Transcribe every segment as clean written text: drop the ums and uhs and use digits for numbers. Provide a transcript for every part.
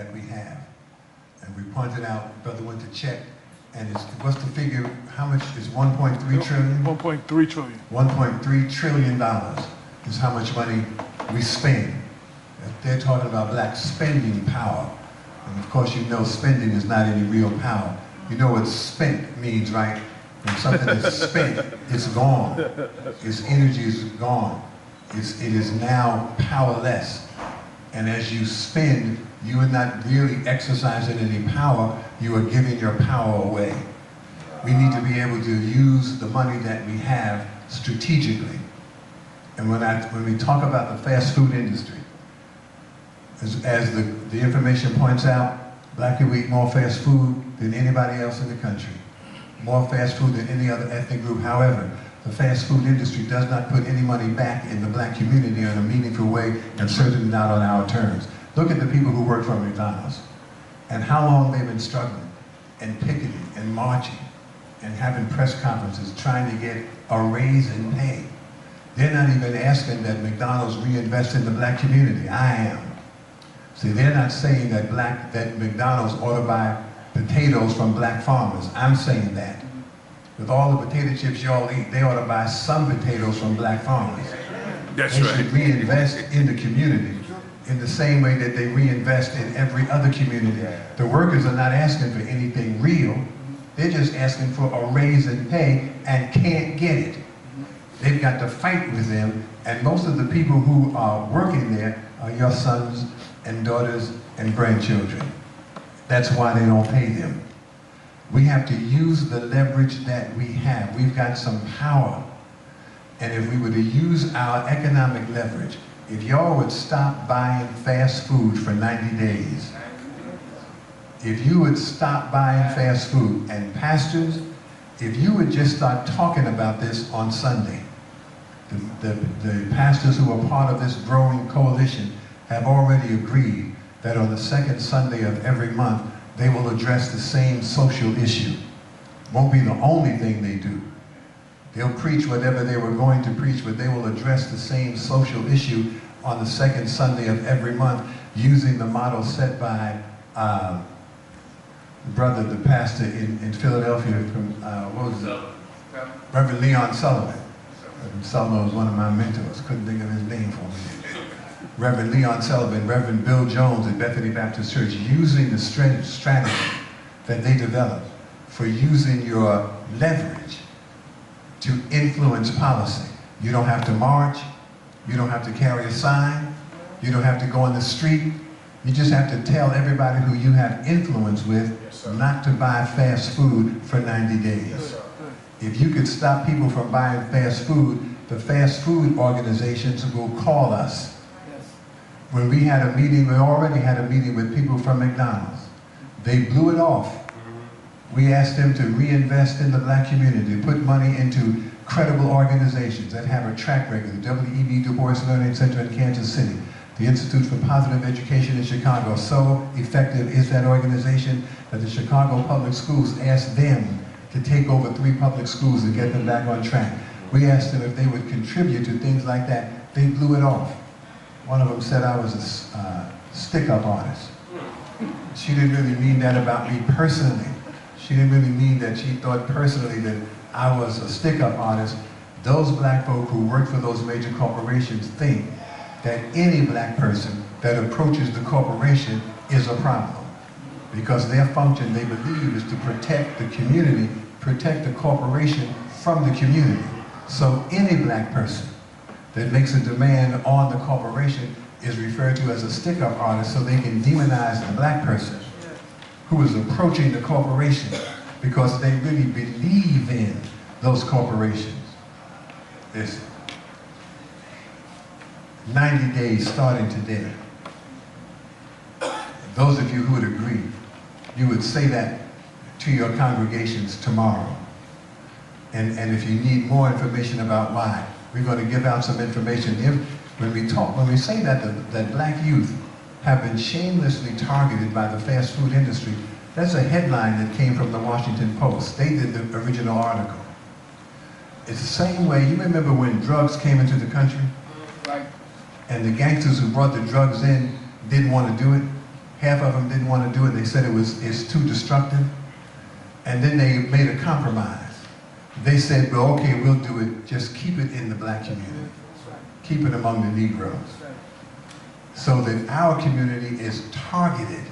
that we have. And we pointed out, brother went to check, and what's the figure, how much is 1.3 trillion? 1.3 trillion. $1.3 trillion is how much money we spend. They're talking about black spending power. And of course you know spending is not any real power. You know what spent means, right? When something is spent, it's gone. Its energy is gone. It is now powerless. And as you spend, you are not really exercising any power, you are giving your power away. We need to be able to use the money that we have strategically. And when we talk about the fast food industry, as the information points out, black people eat more fast food than anybody else in the country. More fast food than any other ethnic group. However, the fast food industry does not put any money back in the black community in a meaningful way, and certainly not on our terms. Look at the people who work for McDonald's and how long they've been struggling and picketing and marching and having press conferences trying to get a raise in pay. They're not even asking that McDonald's reinvest in the black community. I am. See, they're not saying that McDonald's ought to buy potatoes from black farmers. I'm saying that. With all the potato chips y'all eat, they ought to buy some potatoes from black farmers. That's they right. should reinvest in the community in the same way that they reinvest in every other community. The workers are not asking for anything real. They're just asking for a raise in pay and can't get it. They've got to fight with them, and most of the people who are working there are your sons and daughters and grandchildren. That's why they don't pay them. We have to use the leverage that we have. We've got some power. And if we were to use our economic leverage, if y'all would stop buying fast food for 90 days, if you would stop buying fast food, and pastors, if you would just start talking about this on Sunday, the pastors who are part of this growing coalition have already agreed that on the second Sunday of every month, they will address the same social issue. Won't be the only thing they do. They'll preach whatever they were going to preach, but they will address the same social issue on the second Sunday of every month using the model set by the pastor in Philadelphia from, what was it? Reverend Leon Sullivan. Reverend Sullivan was one of my mentors. Couldn't think of his name for me. Reverend Leon Sullivan, Reverend Bill Jones at Bethany Baptist Church, using the strategy that they developed for using your leverage to influence policy. You don't have to march, you don't have to carry a sign, you don't have to go on the street, you just have to tell everybody who you have influence with not to buy fast food for 90 days. If you could stop people from buying fast food, the fast food organizations will call us. When we had a meeting, we already had a meeting with people from McDonald's. They blew it off. We asked them to reinvest in the black community, put money into credible organizations that have a track record. The W.E.B. Du Bois Learning Center in Kansas City, the Institute for Positive Education in Chicago. So effective is that organization that the Chicago Public Schools asked them to take over 3 public schools and get them back on track. We asked them if they would contribute to things like that. They blew it off. One of them said I was a stick-up artist. She didn't really mean that about me personally. She didn't really mean that she thought personally that I was a stick-up artist. Those black folk who work for those major corporations think that any black person that approaches the corporation is a problem. Because their function, they believe, is to protect the community, protect the corporation from the community. So any black person that makes a demand on the corporation is referred to as a stick-up artist, so they can demonize the black person who is approaching the corporation because they really believe in those corporations. Listen, 90 days starting today. Those of you who would agree, you would say that to your congregations tomorrow. And if you need more information about why, we're going to give out some information. When we say that black youth have been shamelessly targeted by the fast food industry, that's a headline that came from the Washington Post. They did the original article. It's the same way, you remember when drugs came into the country? Right. And the gangsters who brought the drugs in didn't want to do it? Half of them didn't want to do it. They said it's too destructive. And then they made a compromise. They said, well, okay, we'll do it. Just keep it in the black community. Keep it among the Negroes. So that our community is targeted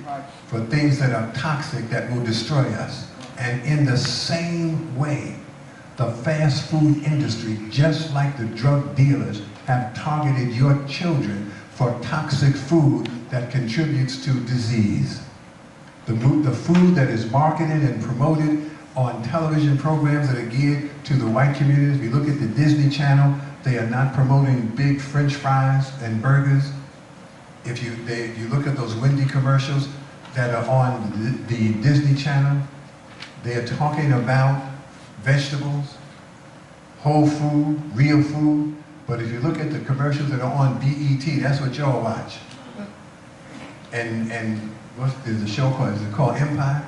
for things that are toxic that will destroy us. And in the same way, the fast food industry, just like the drug dealers, have targeted your children for toxic food that contributes to disease. The food that is marketed and promoted on television programs that are geared to the white communities. If you look at the Disney Channel, they are not promoting big French fries and burgers. If you look at those Wendy commercials that are on the Disney Channel, they are talking about vegetables, whole food, real food. But if you look at the commercials that are on BET, that's what y'all watch. And what's the show called? Is it called Empire?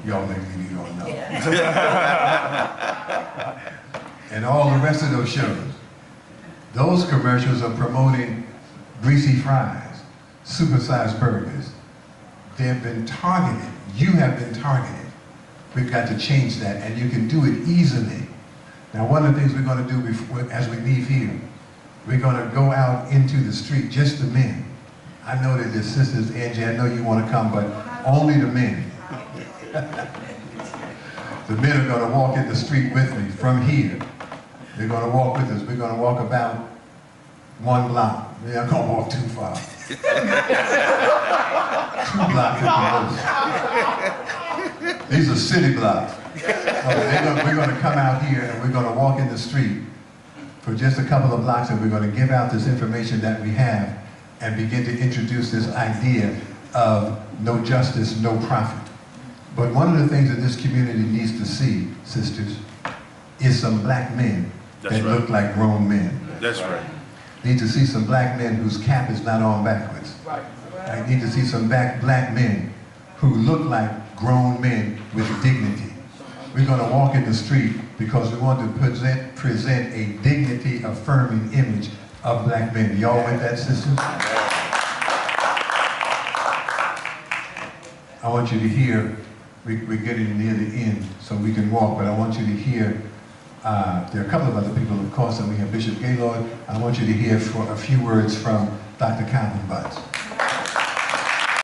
Y'all maybe you don't know. And all the rest of those shows. Those commercials are promoting greasy fries, supersized burgers. They have been targeted. You have been targeted. We've got to change that, and you can do it easily. Now, one of the things we're going to do as we leave here, we're going to go out into the street, just the men. I know that the sisters, Angie, I know you want to come, but only the men. The men are going to walk in the street with me from here. They're going to walk with us. We're going to walk about 1 block. We're not going to walk too far. 2 blocks at the most. These are city blocks. We're going to come out here and we're going to walk in the street for just a couple of blocks, and we're going to give out this information that we have and begin to introduce this idea of no justice, no profit. But one of the things that this community needs to see, sisters, is some black men that look like grown men. That's right. Need to see some black men whose cap is not on backwards. I need to see some black men who look like grown men with dignity. We're going to walk in the street because we want to present a dignity-affirming image of black men. Y'all with that, sisters? I want you to hear, we're getting near the end, so we can walk, but I want you to hear, there are a couple of other people, of course, and we have Bishop Gaylord. I want you to hear for a few words from Dr. Calvin Butts.